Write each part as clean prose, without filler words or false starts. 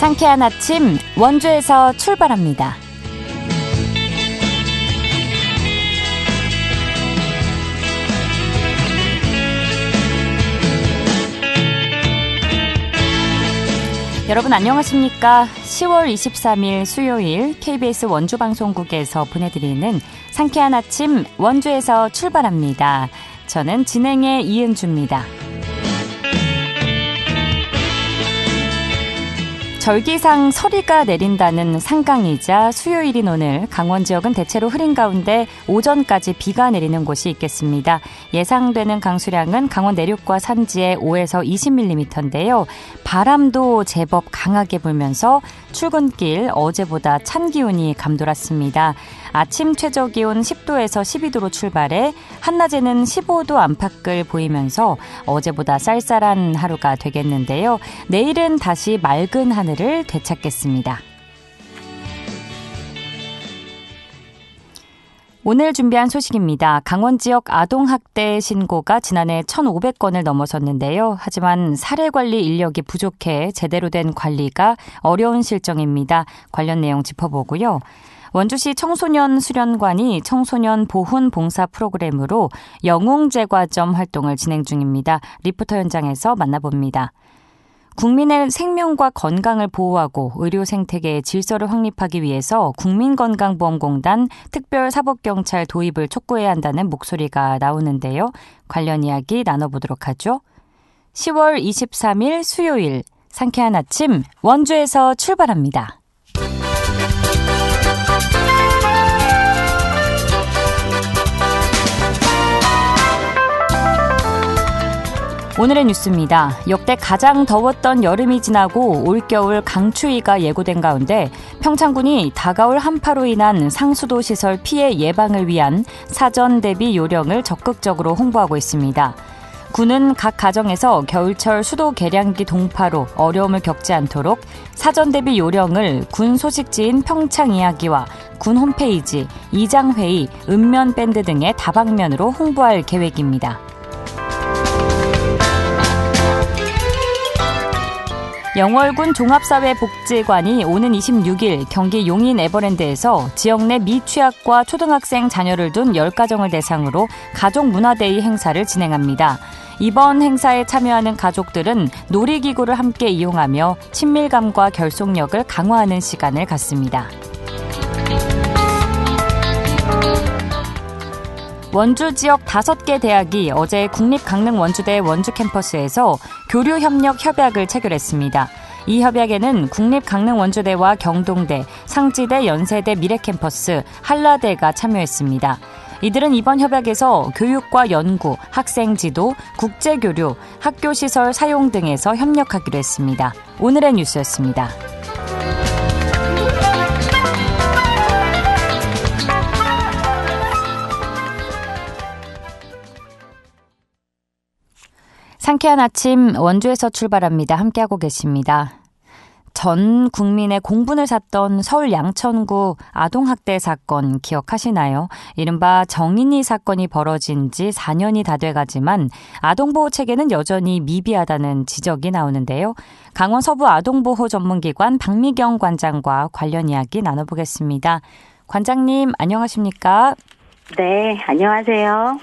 상쾌한 아침 원주에서 출발합니다. 여러분 안녕하십니까? 10월 23일 수요일 KBS 원주방송국에서 보내드리는 상쾌한 아침 원주에서 출발합니다. 저는 진행의 이은주입니다. 절기상 서리가 내린다는 상강이자 수요일인 오늘 강원 지역은 대체로 흐린 가운데 오전까지 비가 내리는 곳이 있겠습니다. 예상되는 강수량은 강원 내륙과 산지에 5에서 20mm인데요. 바람도 제법 강하게 불면서 출근길 어제보다 찬 기온이 감돌았습니다. 아침 최저기온 10도에서 12도로 출발해 한낮에는 15도 안팎을 보이면서 어제보다 쌀쌀한 하루가 되겠는데요. 내일은 다시 맑은 하늘을 되찾겠습니다. 오늘 준비한 소식입니다. 강원 지역 아동학대 신고가 지난해 1,500건을 넘어섰는데요. 하지만 사례관리 인력이 부족해 제대로 된 관리가 어려운 실정입니다. 관련 내용 짚어보고요. 원주시 청소년 수련관이 청소년 보훈 봉사 프로그램으로 영웅제과점 활동을 진행 중입니다. 리포터 현장에서 만나봅니다. 국민의 생명과 건강을 보호하고 의료 생태계의 질서를 확립하기 위해서 국민건강보험공단 특별사법경찰 도입을 촉구해야 한다는 목소리가 나오는데요. 관련 이야기 나눠보도록 하죠. 10월 23일 수요일 상쾌한 아침 원주에서 출발합니다. 오늘의 뉴스입니다. 역대 가장 더웠던 여름이 지나고 올겨울 강추위가 예고된 가운데 평창군이 다가올 한파로 인한 상수도 시설 피해 예방을 위한 사전 대비 요령을 적극적으로 홍보하고 있습니다. 군은 각 가정에서 겨울철 수도 계량기 동파로 어려움을 겪지 않도록 사전 대비 요령을 군 소식지인 평창이야기와 군 홈페이지, 이장회의, 읍면밴드 등의 다방면으로 홍보할 계획입니다. 영월군 종합사회복지관이 오는 26일 경기 용인 에버랜드에서 지역 내 미취학과 초등학생 자녀를 둔 10가정을 대상으로 가족문화데이 행사를 진행합니다. 이번 행사에 참여하는 가족들은 놀이기구를 함께 이용하며 친밀감과 결속력을 강화하는 시간을 갖습니다. 원주 지역 5개 대학이 어제 국립강릉원주대 원주 캠퍼스에서 교류협력 협약을 체결했습니다. 이 협약에는 국립강릉원주대와 경동대, 상지대, 연세대, 미래캠퍼스, 한라대가 참여했습니다. 이들은 이번 협약에서 교육과 연구, 학생 지도, 국제교류, 학교시설 사용 등에서 협력하기로 했습니다. 오늘의 뉴스였습니다. 상쾌한 아침 원주에서 출발합니다. 함께하고 계십니다. 전 국민의 공분을 샀던 서울 양천구 아동학대 사건 기억하시나요? 이른바 정인이 사건이 벌어진 지 4년이 다 돼가지만 아동보호체계는 여전히 미비하다는 지적이 나오는데요. 강원 서부 아동보호 전문기관 박미경 관장과 관련 이야기 나눠보겠습니다. 관장님 안녕하십니까? 네, 안녕하세요.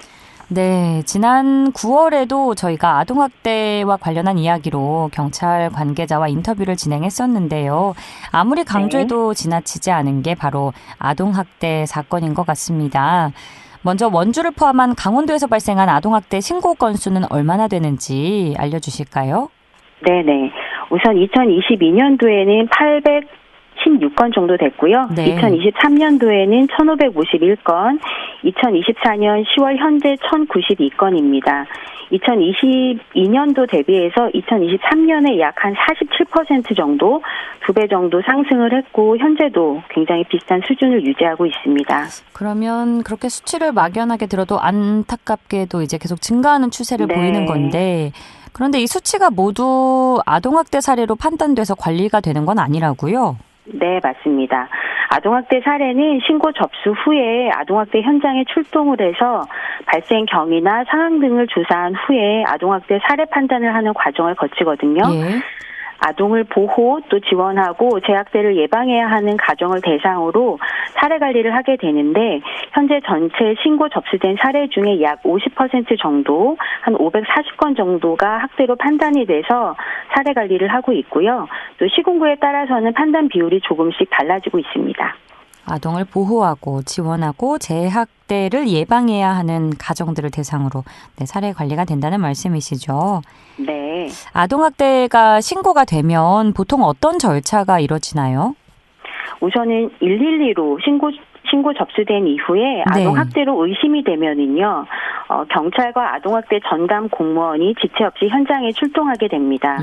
네, 지난 9월에도 저희가 아동학대와 관련한 이야기로 경찰 관계자와 인터뷰를 진행했었는데요. 아무리 강조해도 지나치지 않은 게 바로 아동학대 사건인 것 같습니다. 먼저 원주를 포함한 강원도에서 발생한 아동학대 신고 건수는 얼마나 되는지 알려주실까요? 네네. 우선 2022년도에는 816건 정도 됐고요. 네. 2023년도에는 1,551건, 2024년 10월 현재 1,092건입니다. 2022년도 대비해서 2023년에 약 한 47% 정도, 2배 정도 상승을 했고 현재도 굉장히 비슷한 수준을 유지하고 있습니다. 그러면 그렇게 수치를 막연하게 들어도 안타깝게도 이제 계속 증가하는 추세를 네. 보이는 건데, 그런데 이 수치가 모두 아동학대 사례로 판단돼서 관리가 되는 건 아니라고요? 네, 맞습니다. 아동학대 사례는 신고 접수 후에 아동학대 현장에 출동을 해서 발생 경위나 상황 등을 조사한 후에 아동학대 사례 판단을 하는 과정을 거치거든요. 예. 아동을 보호 또 지원하고 재학대를 예방해야 하는 가정을 대상으로 사례 관리를 하게 되는데 현재 전체 신고 접수된 사례 중에 약 50% 정도, 한 540건 정도가 학대로 판단이 돼서 사례 관리를 하고 있고요. 또 시군구에 따라서는 판단 비율이 조금씩 달라지고 있습니다. 아동을 보호하고 지원하고 재학대를 예방해야 하는 가정들을 대상으로 사례 관리가 된다는 말씀이시죠. 네. 아동학대가 신고가 되면 보통 어떤 절차가 이루어지나요? 우선은 112로 신고 접수된 이후에 아동학대로 의심이 되면은요, 경찰과 아동학대 전담 공무원이 지체 없이 현장에 출동하게 됩니다.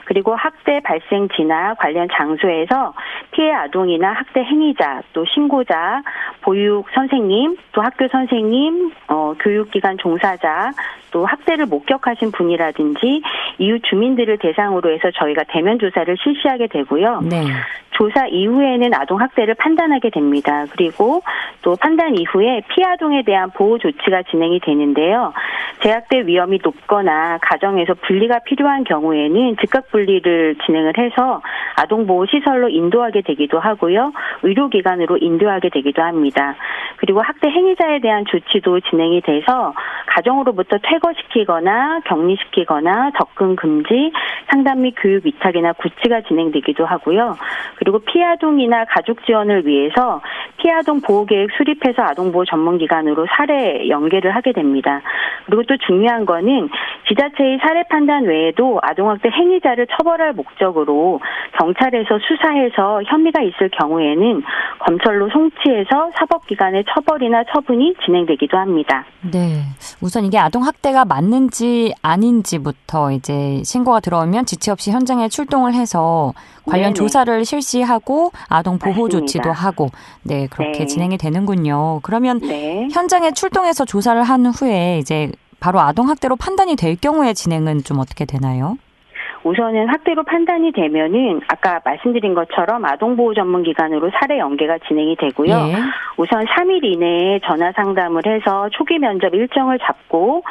그리고 학대 발생지나 관련 장소에서 피해 아동이나 학대 행위자, 또 신고자, 보육 선생님, 또 학교 선생님, 교육기관 종사자, 또 학대를 목격하신 분이라든지 이웃 주민들을 대상으로 해서 저희가 대면 조사를 실시하게 되고요. 네. 조사 이후에는 아동학대를 판단하게 됩니다. 그리고 또 판단 이후에 피아동에 대한 보호 조치가 진행이 되는데요. 재학대 위험이 높거나 가정에서 분리가 필요한 경우에는 즉각 분리를 진행을 해서 아동보호시설로 인도하게 되기도 하고요. 의료기관으로 인도하게 되기도 합니다. 그리고 학대 행위자에 대한 조치도 진행이 돼서 가정으로부터 퇴거시키거나 격리시키거나 접근 금지, 상담 및 교육 위탁이나 구치가 진행되기도 하고요. 그리고 피아동이나 가족 지원을 위해서 피아동 보호계획 수립해서 아동보호 전문기관으로 사례 연계를 하게 됩니다. 그리고 또 중요한 거는 지자체의 사례 판단 외에도 아동학대 행위자를 처벌할 목적으로 경찰에서 수사해서 혐의가 있을 경우에는 검찰로 송치해서 사법기관의 처벌이나 처분이 진행되기도 합니다. 네, 우선 이게 아동학대가 맞는지 아닌지부터 이제 신고가 들어오면 지체 없이 현장에 출동을 해서 관련 조사를 실시하고 아동 보호 조치도 하고 그렇게 진행이 되는군요. 그러면 현장에 출동해서 조사를 한 후에 이제 바로 아동학대로 판단이 될 경우에 진행은 좀 어떻게 되나요? 우선은 학대로 판단이 되면은 아까 말씀드린 것처럼 아동보호 전문기관으로 사례 연계가 진행이 되고요. 우선 3일 이내에 전화 상담을 해서 초기 면접 일정을 잡고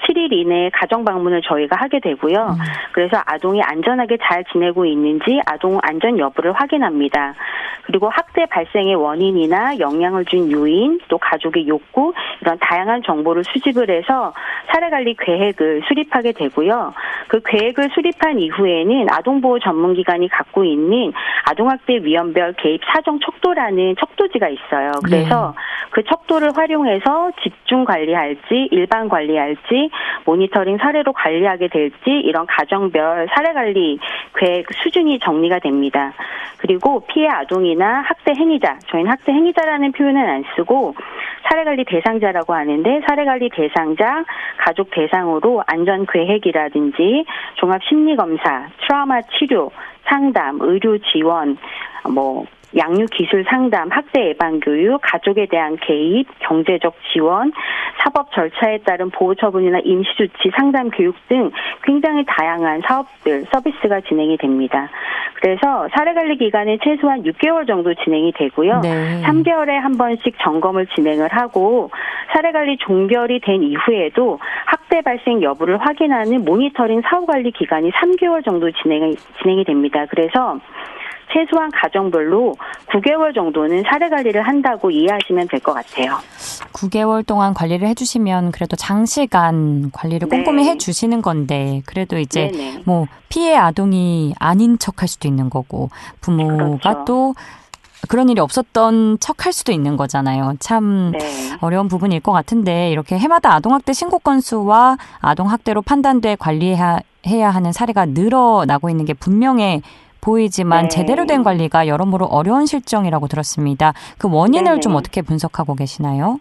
7일 이내에 가정 방문을 저희가 하게 되고요. 그래서 아동이 안전하게 잘 지내고 있는지 아동 안전 여부를 확인합니다. 그리고 학대 발생의 원인이나 영향을 준 요인, 또 가족의 욕구 이런 다양한 정보를 수집을 해서 사례관리 계획을 수립하게 되고요. 그 계획을 수립한 이후에는 아동보호 전문기관이 갖고 있는 아동학대 위험별 개입 사정 척도라는 척도지가 있어요. 그래서 그 척도를 활용해서 집중 관리할지 일반 관리할지 모니터링 사례로 관리하게 될지 이런 가정별 사례관리 계획 수준이 정리가 됩니다. 그리고 피해 아동이나 학대 행위자, 저희는 학대 행위자라는 표현은 안 쓰고 사례관리 대상자라고 하는데 사례관리 대상자, 가족 대상으로 안전계획이라든지 종합심리검사, 트라우마 치료, 상담, 의료 지원, 양육 기술 상담, 학대 예방 교육, 가족에 대한 개입, 경제적 지원, 사법 절차에 따른 보호 처분이나 임시 조치, 상담 교육 등 굉장히 다양한 사업들, 서비스가 진행이 됩니다. 그래서 사례 관리 기간은 최소한 6개월 정도 진행이 되고요. 3개월에 한 번씩 점검을 진행을 하고 사례 관리 종결이 된 이후에도 학대 발생 여부를 확인하는 모니터링 사후 관리 기간이 3개월 정도 진행이 됩니다. 그래서 최소한 가정별로 9개월 정도는 사례 관리를 한다고 이해하시면 될 것 같아요. 9개월 동안 관리를 해주시면 그래도 장시간 관리를 꼼꼼히 해주시는 건데 그래도 이제 피해 아동이 아닌 척할 수도 있는 거고 부모가 또 그런 일이 없었던 척할 수도 있는 거잖아요. 참 어려운 부분일 것 같은데 이렇게 해마다 아동학대 신고 건수와 아동학대로 판단돼 관리해야 하는 사례가 늘어나고 있는 게 분명해 보이지만 제대로 된 관리가 여러모로 어려운 실정이라고 들었습니다. 그 원인을 좀 어떻게 분석하고 계시나요?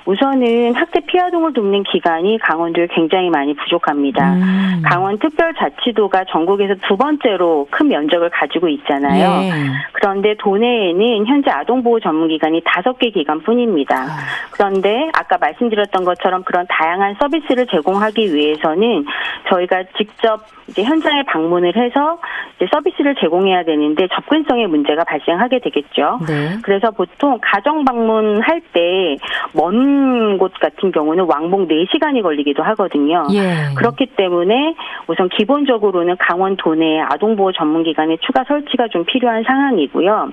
우선은 학대 피아동을 돕는 기관이 강원도에 굉장히 많이 부족합니다. 강원특별자치도가 전국에서 두 번째로 큰 면적을 가지고 있잖아요. 그런데 도내에는 현재 아동보호 전문기관이 5개 기관뿐입니다. 그런데 아까 말씀드렸던 것처럼 그런 다양한 서비스를 제공하기 위해서는 저희가 직접 이제 현장에 방문을 해서 이제 서비스를 제공해야 되는데 접근성에 문제가 발생하게 되겠죠. 네. 그래서 보통 가정 방문할 때 먼 곳 같은 경우는 왕복 4시간이 걸리기도 하거든요. 예. 그렇기 때문에 우선 기본적으로는 강원도 내 아동보호 전문기관의 추가 설치가 좀 필요한 상황이고요.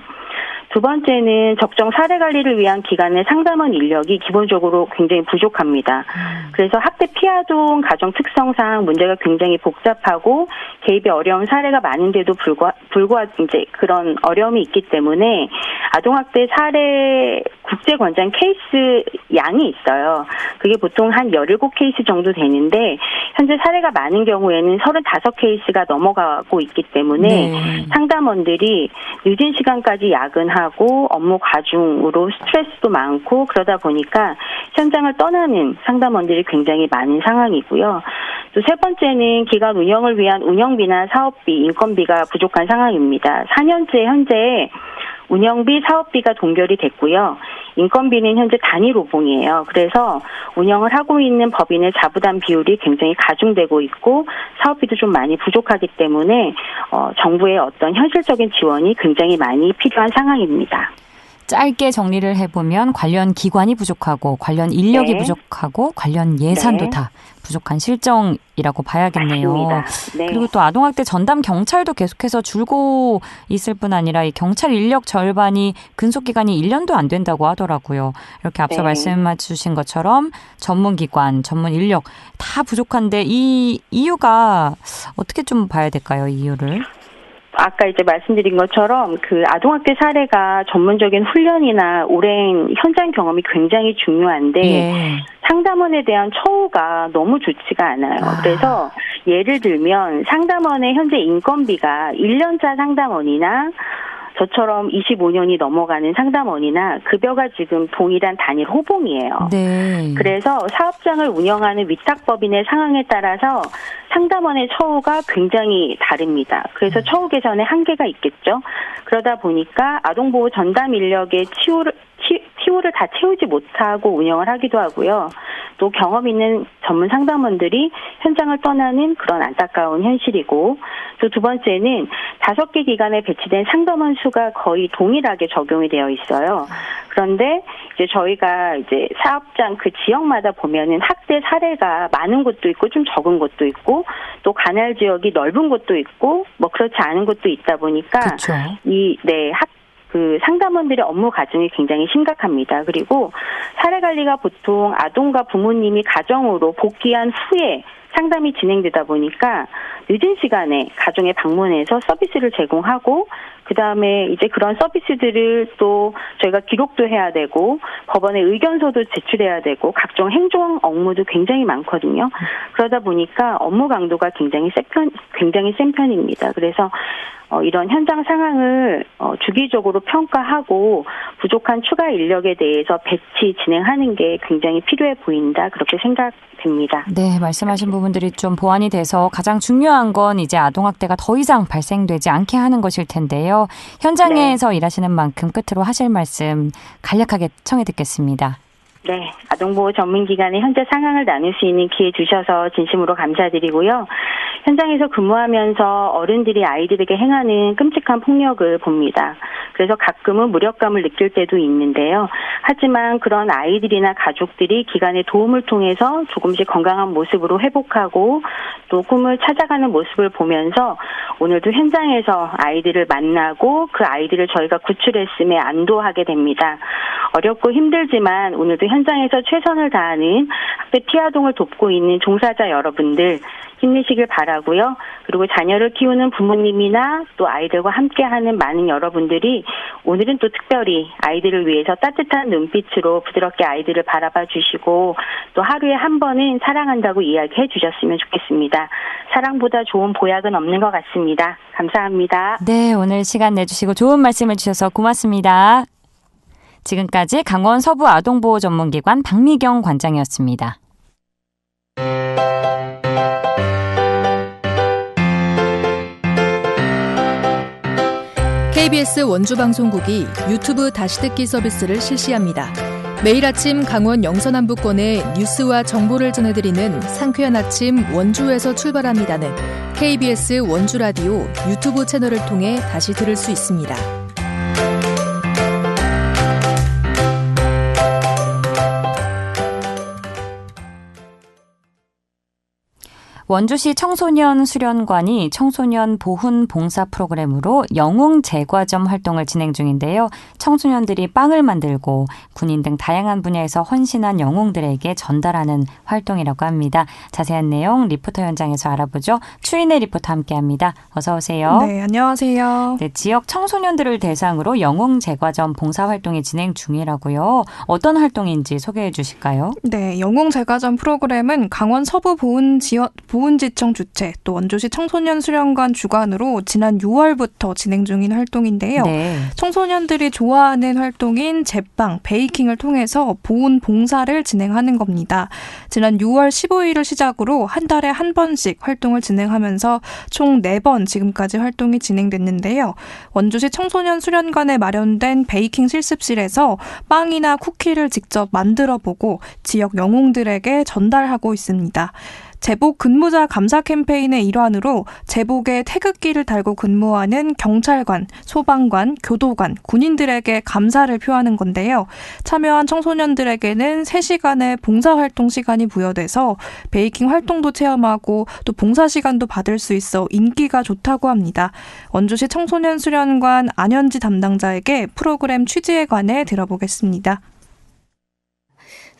두 번째는 적정 사례 관리를 위한 기관의 상담원 인력이 기본적으로 굉장히 부족합니다. 그래서 학대 피아동 가정 특성상 문제가 굉장히 복잡하고 개입이 어려운 사례가 많은데도 불구하고 이제 그런 어려움이 있기 때문에 아동학대 사례 국제권장 케이스 양이 있어요. 그게 보통 한 17케이스 정도 되는데 현재 사례가 많은 경우에는 35케이스가 넘어가고 있기 때문에 네. 상담원들이 늦은 시간까지 야근하고 업무 과중으로 스트레스도 많고 그러다 보니까 현장을 떠나는 상담원들이 굉장히 많은 상황이고요. 또 세 번째는 기관 운영을 위한 운영비나 사업비, 인건비가 부족한 상황입니다. 4년째 현재 운영비, 사업비가 동결이 됐고요. 인건비는 현재 단위 로봉이에요. 그래서 운영을 하고 있는 법인의 자부담 비율이 굉장히 가중되고 있고 사업비도 좀 많이 부족하기 때문에 정부의 어떤 현실적인 지원이 굉장히 많이 필요한 상황입니다. 짧게 정리를 해보면 관련 기관이 부족하고 관련 인력이 네. 부족하고 관련 예산도 네. 다 부족한 실정이라고 봐야겠네요. 맞습니다. 네. 그리고 또 아동학대 전담 경찰도 계속해서 줄고 있을 뿐 아니라 이 경찰 인력 절반이 근속기간이 1년도 안 된다고 하더라고요. 이렇게 앞서 네. 말씀해 주신 것처럼 전문기관, 전문 인력 다 부족한데 이 이유가 어떻게 좀 봐야 될까요? 이 이유를. 아까 이제 말씀드린 것처럼 그 아동학대 사례가 전문적인 훈련이나 오랜 현장 경험이 굉장히 중요한데 예. 상담원에 대한 처우가 너무 좋지가 않아요. 그래서 예를 들면 상담원의 현재 인건비가 1년차 상담원이나 저처럼 25년이 넘어가는 상담원이나 급여가 지금 동일한 단일 호봉이에요. 네. 그래서 사업장을 운영하는 위탁법인의 상황에 따라서 상담원의 처우가 굉장히 다릅니다. 그래서 처우 개선에 한계가 있겠죠. 그러다 보니까 아동보호 전담 인력의 치우를 다 채우지 못하고 운영을 하기도 하고요. 또 경험 있는 전문 상담원들이 현장을 떠나는 그런 안타까운 현실이고 또 두 번째는 5개 기관에 배치된 상담원 수가 거의 동일하게 적용이 되어 있어요. 그런데 이제 저희가 이제 사업장 그 지역마다 보면은 학대 사례가 많은 곳도 있고 좀 적은 곳도 있고 또 관할 지역이 넓은 곳도 있고 뭐 그렇지 않은 곳도 있다 보니까 그렇죠. 그 상담원들의 업무 과중이 굉장히 심각합니다. 그리고 사례 관리가 보통 아동과 부모님이 가정으로 복귀한 후에 상담이 진행되다 보니까 늦은 시간에 가정에 방문해서 서비스를 제공하고 그다음에 이제 그런 서비스들을 또 저희가 기록도 해야 되고 법원에 의견서도 제출해야 되고 각종 행정 업무도 굉장히 많거든요. 그러다 보니까 업무 강도가 굉장히 센 편입니다. 그래서 이런 현장 상황을 주기적으로 평가하고 부족한 추가 인력에 대해서 배치 진행하는 게 굉장히 필요해 보인다. 그렇게 생각됩니다. 네, 말씀하신 부분들이 좀 보완이 돼서 가장 중요한 건 이제 아동학대가 더 이상 발생되지 않게 하는 것일 텐데요. 현장에서 일하시는 만큼 끝으로 하실 말씀 간략하게 청해 듣겠습니다. 네, 아동보호 전문기관의 현재 상황을 나눌 수 있는 기회 주셔서 진심으로 감사드리고요. 현장에서 근무하면서 어른들이 아이들에게 행하는 끔찍한 폭력을 봅니다. 그래서 가끔은 무력감을 느낄 때도 있는데요. 하지만 그런 아이들이나 가족들이 기관의 도움을 통해서 조금씩 건강한 모습으로 회복하고 또 꿈을 찾아가는 모습을 보면서 오늘도 현장에서 아이들을 만나고 그 아이들을 저희가 구출했음에 안도하게 됩니다. 어렵고 힘들지만 오늘도 현장에서 최선을 다하는 학대 피아동을 돕고 있는 종사자 여러분들 힘내시길 바라고요. 그리고 자녀를 키우는 부모님이나 또 아이들과 함께하는 많은 여러분들이 오늘은 또 특별히 아이들을 위해서 따뜻한 눈빛으로 부드럽게 아이들을 바라봐 주시고 또 하루에 한 번은 사랑한다고 이야기해 주셨으면 좋겠습니다. 사랑보다 좋은 보약은 없는 것 같습니다. 감사합니다. 네, 오늘 시간 내주시고 좋은 말씀을 주셔서 고맙습니다. 지금까지 강원 서부 아동보호 전문기관 박미경 관장이었습니다. KBS 원주방송국이 유튜브 다시 듣기 서비스를 실시합니다. 매일 아침 강원 영서남부권의 뉴스와 정보를 전해드리는 상쾌한 아침 원주에서 출발합니다는 KBS 원주 라디오 유튜브 채널을 통해 다시 들을 수 있습니다. 원주시 청소년 수련관이 청소년 보훈 봉사 프로그램으로 영웅 제과점 활동을 진행 중인데요. 청소년들이 빵을 만들고 군인 등 다양한 분야에서 헌신한 영웅들에게 전달하는 활동이라고 합니다. 자세한 내용 리포터 현장에서 알아보죠. 추인혜 리포터 함께합니다. 어서 오세요. 네, 안녕하세요. 네, 지역 청소년들을 대상으로 영웅 제과점 봉사 활동이 진행 중이라고요. 어떤 활동인지 소개해 주실까요? 네, 영웅 제과점 프로그램은 강원 서부 보훈지청 주최 또 원주시 청소년 수련관 주관으로 지난 6월부터 진행 중인 활동인데요. 네. 청소년들이 좋아하는 활동인 제빵, 베이킹을 통해서 보훈 봉사를 진행하는 겁니다. 지난 6월 15일을 시작으로 한 달에 한 번씩 활동을 진행하면서 총 4번 지금까지 활동이 진행됐는데요. 원주시 청소년 수련관에 마련된 베이킹 실습실에서 빵이나 쿠키를 직접 만들어보고 지역 영웅들에게 전달하고 있습니다. 제복 근무자 감사 캠페인의 일환으로 제복에 태극기를 달고 근무하는 경찰관, 소방관, 교도관, 군인들에게 감사를 표하는 건데요. 참여한 청소년들에게는 3시간의 봉사활동 시간이 부여돼서 베이킹 활동도 체험하고 또 봉사 시간도 받을 수 있어 인기가 좋다고 합니다. 원주시 청소년 수련관 안현지 담당자에게 프로그램 취지에 관해 들어보겠습니다.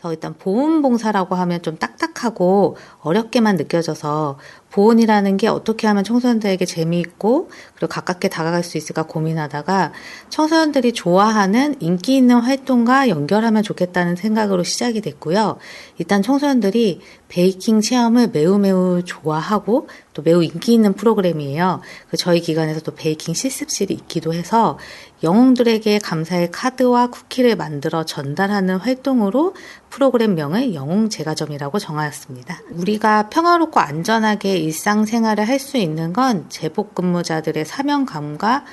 일단 보훈봉사라고 하면 좀 딱딱하고 어렵게만 느껴져서 보훈이라는 게 어떻게 하면 청소년들에게 재미있고 그리고 가깝게 다가갈 수 있을까 고민하다가 청소년들이 좋아하는 인기 있는 활동과 연결하면 좋겠다는 생각으로 시작이 됐고요. 일단 청소년들이 베이킹 체험을 매우 좋아하고 또 매우 인기 있는 프로그램이에요. 저희 기관에서 또 베이킹 실습실이 있기도 해서 영웅들에게 감사의 카드와 쿠키를 만들어 전달하는 활동으로 프로그램명을 영웅 제과점이라고 정하였습니다. 우리가 평화롭고 안전하게 일상생활을 할 수 있는 건 제복 근무자들의 사명감과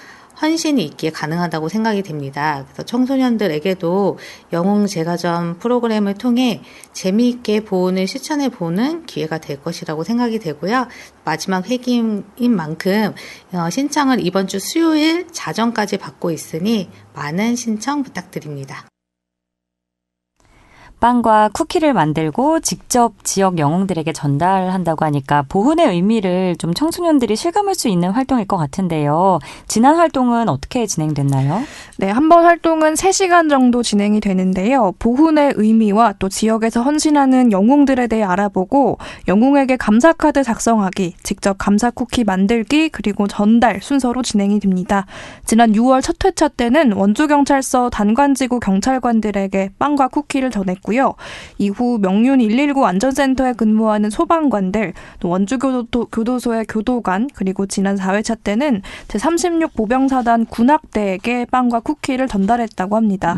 헌신이 있기에 가능하다고 생각이 됩니다. 그래서 청소년들에게도 영웅 제과점 프로그램을 통해 재미있게 보훈을 실천해보는 기회가 될 것이라고 생각이 되고요. 마지막 회기인 만큼 신청을 이번 주 수요일 자정까지 받고 있으니 많은 신청 부탁드립니다. 빵과 쿠키를 만들고 직접 지역 영웅들에게 전달한다고 하니까 보훈의 의미를 좀 청소년들이 실감할 수 있는 활동일 것 같은데요. 지난 활동은 어떻게 진행됐나요? 네, 한 번 활동은 3시간 정도 진행이 되는데요. 보훈의 의미와 또 지역에서 헌신하는 영웅들에 대해 알아보고 영웅에게 감사카드 작성하기, 직접 감사 쿠키 만들기, 그리고 전달 순서로 진행이 됩니다. 지난 6월 첫 회차 때는 원주경찰서 단관지구 경찰관들에게 빵과 쿠키를 전했고요. 이후 명륜 119 안전센터에 근무하는 소방관들, 또 원주교도소의 교도관, 그리고 지난 4회차 때는 제36 보병사단 군악대에게 빵과 쿠키를 전달했다고 합니다.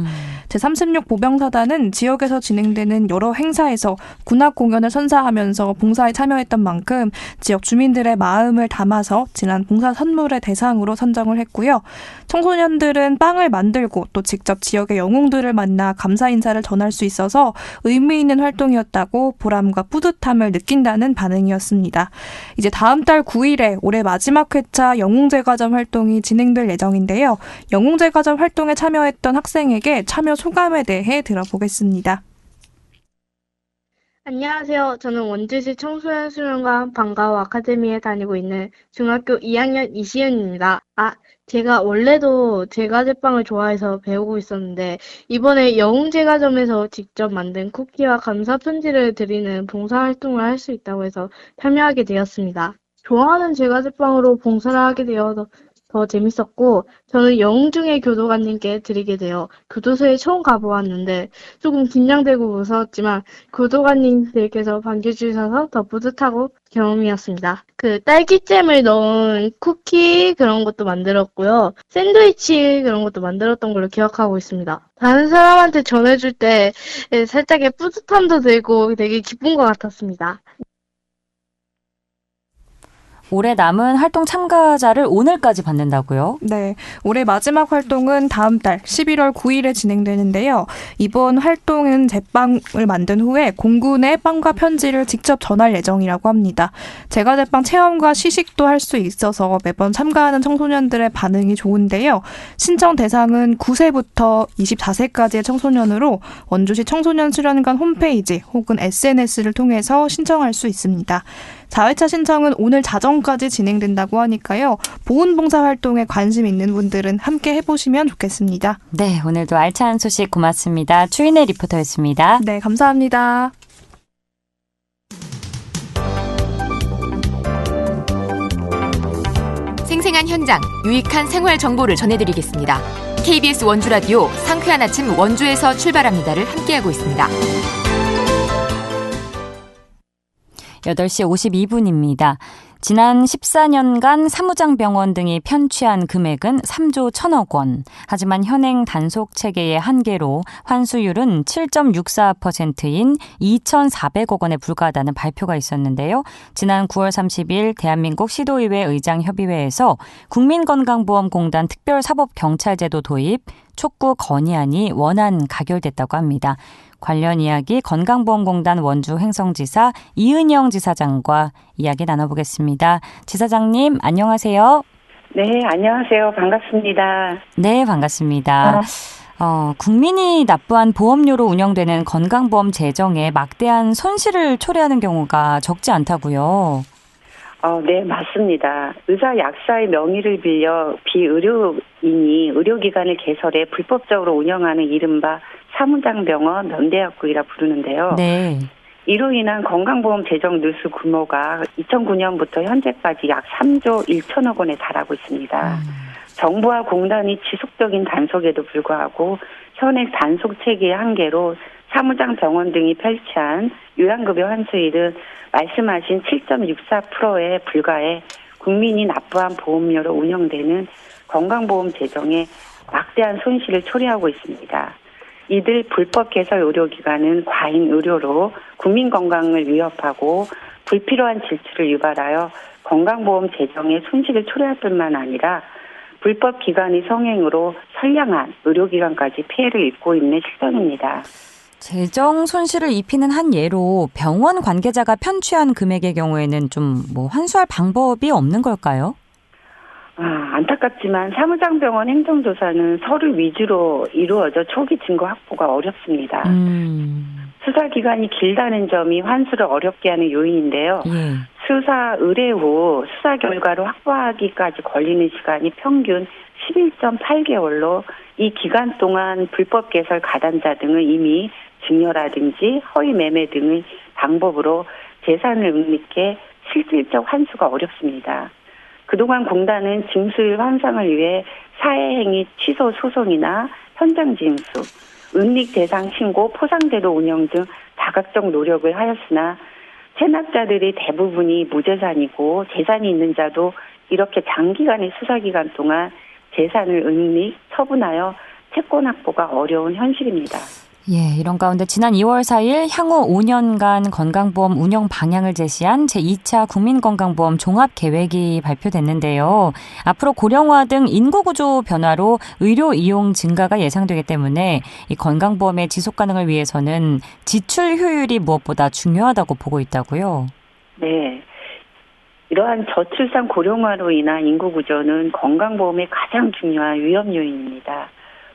제36 보병사단은 지역에서 진행되는 여러 행사에서 군악 공연을 선사하면서 봉사에 참여했던 만큼 지역 주민들의 마음을 담아서 지난 봉사 선물의 대상으로 선정을 했고요. 청소년들은 빵을 만들고 또 직접 지역의 영웅들을 만나 감사 인사를 전할 수 있어서 의미 있는 활동이었다고 보람과 뿌듯함을 느낀다는 반응이었습니다. 이제 다음 달 9일에 올해 마지막 회차 영웅제과점 활동이 진행될 예정인데요. 영웅제과점 활동에 참여했던 학생에게 참여 소감에 대해 들어보겠습니다. 안녕하세요. 저는 원주시 청소년 수련관 방과후 아카데미에 다니고 있는 중학교 2학년 이시은입니다. 제가 원래도 제과제빵을 좋아해서 배우고 있었는데 이번에 영웅제과점에서 직접 만든 쿠키와 감사 편지를 드리는 봉사활동을 할 수 있다고 해서 참여하게 되었습니다. 좋아하는 제과제빵으로 봉사를 하게 되어서 더 재밌었고 저는 영웅중에 교도관님께 드리게 되어 교도소에 처음 가보았는데 조금 긴장되고 무서웠지만 교도관님들께서 반겨주셔서 더 뿌듯하고 경험이었습니다. 딸기잼을 넣은 쿠키 그런 것도 만들었고요. 샌드위치 그런 것도 만들었던 걸로 기억하고 있습니다. 다른 사람한테 전해줄 때 살짝의 뿌듯함도 들고 되게 기쁜 것 같았습니다. 올해 남은 활동 참가자를 오늘까지 받는다고요? 네, 올해 마지막 활동은 다음 달 11월 9일에 진행되는데요. 이번 활동은 제빵을 만든 후에 공군에 빵과 편지를 직접 전할 예정이라고 합니다. 제과제빵 체험과 시식도 할 수 있어서 매번 참가하는 청소년들의 반응이 좋은데요. 신청 대상은 9세부터 24세까지의 청소년으로 원주시 청소년 수련관 홈페이지 혹은 SNS를 통해서 신청할 수 있습니다. 4회차 신청은 오늘 자정까지 진행된다고 하니까요. 보훈봉사활동에 관심 있는 분들은 함께 해보시면 좋겠습니다. 네, 오늘도 알찬 소식 고맙습니다. 추인혜 리포터였습니다. 네, 감사합니다. 생생한 현장, 유익한 생활 정보를 전해드리겠습니다. KBS 원주라디오 상쾌한 아침 원주에서 출발합니다를 함께하고 있습니다. 8시 52분입니다. 지난 14년간 사무장병원 등이 편취한 금액은 3조 1천억 원. 하지만 현행 단속 체계의 한계로 환수율은 7.64%인 2,400억 원에 불과하다는 발표가 있었는데요. 지난 9월 30일 대한민국 시도의회 의장협의회에서 국민건강보험공단 특별사법경찰제도 도입, 촉구 건의안이 원안 가결됐다고 합니다. 관련 이야기 건강보험공단 원주 횡성지사 이은영 지사장과 이야기 나눠보겠습니다. 지사장님 안녕하세요. 네, 안녕하세요. 반갑습니다. 네, 반갑습니다. 국민이 납부한 보험료로 운영되는 건강보험 재정에 막대한 손실을 초래하는 경우가 적지 않다고요. 네, 맞습니다. 의사 약사의 명의를 빌려 비의료인이 의료기관을 개설해 불법적으로 운영하는 이른바 사무장병원 면대약국이라 부르는데요. 네. 이로 인한 건강보험 재정 누수 규모가 2009년부터 현재까지 약 3조 1천억 원에 달하고 있습니다. 정부와 공단이 지속적인 단속에도 불구하고 현행 단속 체계의 한계로 사무장병원 등이 펼치한 요양급여 환수율은 말씀하신 7.64%에 불과해 국민이 납부한 보험료로 운영되는 건강보험 재정에 막대한 손실을 초래하고 있습니다. 이들 불법 개설 의료기관은 과잉 의료로 국민 건강을 위협하고 불필요한 지출을 유발하여 건강보험 재정에 손실을 초래할 뿐만 아니라 불법 기관의 성행으로 선량한 의료기관까지 피해를 입고 있는 실정입니다. 재정 손실을 입히는 한 예로 병원 관계자가 편취한 금액의 경우에는 좀 환수할 방법이 없는 걸까요? 안타깝지만 사무장병원 행정조사는 서류 위주로 이루어져 초기 증거 확보가 어렵습니다. 수사기간이 길다는 점이 환수를 어렵게 하는 요인인데요. 수사 의뢰 후 수사 결과를 확보하기까지 걸리는 시간이 평균 11.8개월로 이 기간 동안 불법 개설 가담자 등은 이미 증여라든지 허위 매매 등의 방법으로 재산을 은닉해 실질적 환수가 어렵습니다. 그동안 공단은 징수율 환상을 위해 사회행위 취소 소송이나 현장 징수, 은닉 대상 신고, 포상제도 운영 등 다각적 노력을 하였으나 체납자들이 대부분이 무재산이고 재산이 있는 자도 이렇게 장기간의 수사기간 동안 재산을 은닉, 처분하여 채권 확보가 어려운 현실입니다. 예, 이런 가운데 지난 2월 4일 향후 5년간 건강보험 운영 방향을 제시한 제2차 국민건강보험 종합계획이 발표됐는데요. 앞으로 고령화 등 인구구조 변화로 의료 이용 증가가 예상되기 때문에 이 건강보험의 지속 가능을 위해서는 지출 효율이 무엇보다 중요하다고 보고 있다고요. 네. 이러한 저출산 고령화로 인한 인구구조는 건강보험의 가장 중요한 위험 요인입니다.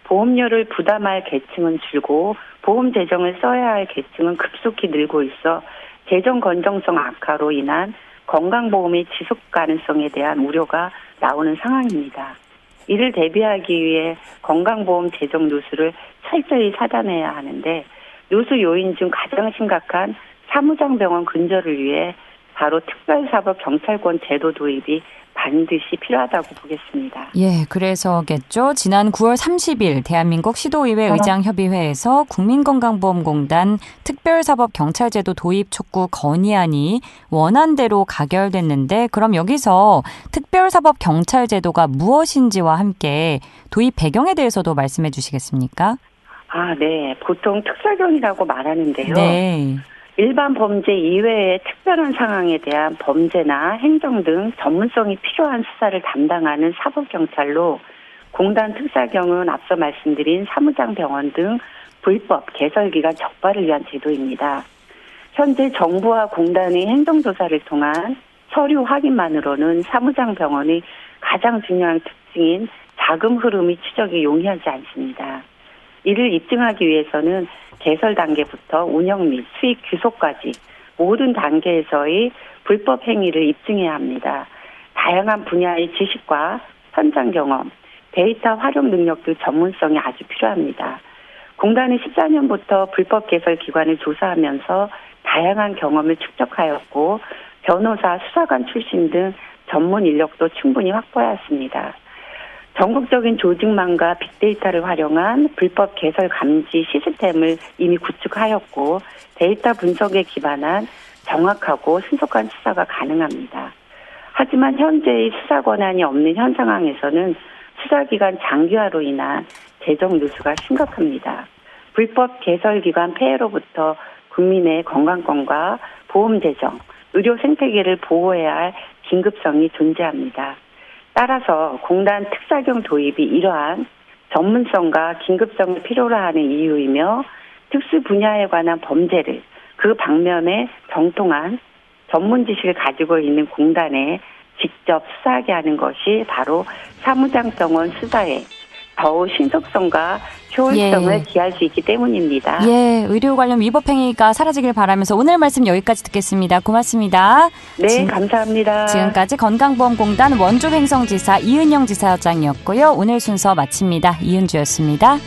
보험료를 부담할 계층은 줄고 보험 재정을 써야 할 계층은 급속히 늘고 있어 재정 건전성 악화로 인한 건강보험의 지속 가능성에 대한 우려가 나오는 상황입니다. 이를 대비하기 위해 건강보험 재정 누수를 철저히 차단해야 하는데 누수 요인 중 가장 심각한 사무장병원 근절을 위해 바로 특별사법경찰권 제도 도입이 반드시 필요하다고 보겠습니다. 예, 그래서겠죠. 지난 9월 30일 대한민국 시도의회 의장협의회에서 국민건강보험공단 특별사법경찰제도 도입 촉구 건의안이 원안대로 가결됐는데 그럼 여기서 특별사법경찰제도가 무엇인지와 함께 도입 배경에 대해서도 말씀해 주시겠습니까? 네. 보통 특사경이라고 말하는데요. 네. 일반 범죄 이외의 특별한 상황에 대한 범죄나 행정 등 전문성이 필요한 수사를 담당하는 사법경찰로 공단 특사경은 앞서 말씀드린 사무장병원 등 불법 개설기관 적발을 위한 제도입니다. 현재 정부와 공단의 행정조사를 통한 서류 확인만으로는 사무장병원의 가장 중요한 특징인 자금 흐름이 추적이 용이하지 않습니다. 이를 입증하기 위해서는 개설 단계부터 운영 및 수익 규소까지 모든 단계에서의 불법 행위를 입증해야 합니다. 다양한 분야의 지식과 현장 경험, 데이터 활용 능력 등 전문성이 아주 필요합니다. 공단은 14년부터 불법 개설 기관을 조사하면서 다양한 경험을 축적하였고 변호사, 수사관 출신 등 전문 인력도 충분히 확보하였습니다. 전국적인 조직망과 빅데이터를 활용한 불법 개설 감지 시스템을 이미 구축하였고 데이터 분석에 기반한 정확하고 신속한 수사가 가능합니다. 하지만 현재의 수사 권한이 없는 현 상황에서는 수사기관 장기화로 인한 재정 누수가 심각합니다. 불법 개설기관 폐해로부터 국민의 건강권과 보험 재정, 의료 생태계를 보호해야 할 긴급성이 존재합니다. 따라서 공단 특사경 도입이 이러한 전문성과 긴급성을 필요로 하는 이유이며 특수 분야에 관한 범죄를 그 방면에 정통한 전문 지식을 가지고 있는 공단에 직접 수사하게 하는 것이 바로 사무장병원 수사에 더욱 신속성과 효율성을 기할 수 있기 때문입니다. 예, 의료 관련 위법 행위가 사라지길 바라면서 오늘 말씀 여기까지 듣겠습니다. 고맙습니다. 네, 감사합니다. 지금까지 건강보험공단 원주횡성지사 이은영 지사장이었고요. 오늘 순서 마칩니다. 이은주였습니다.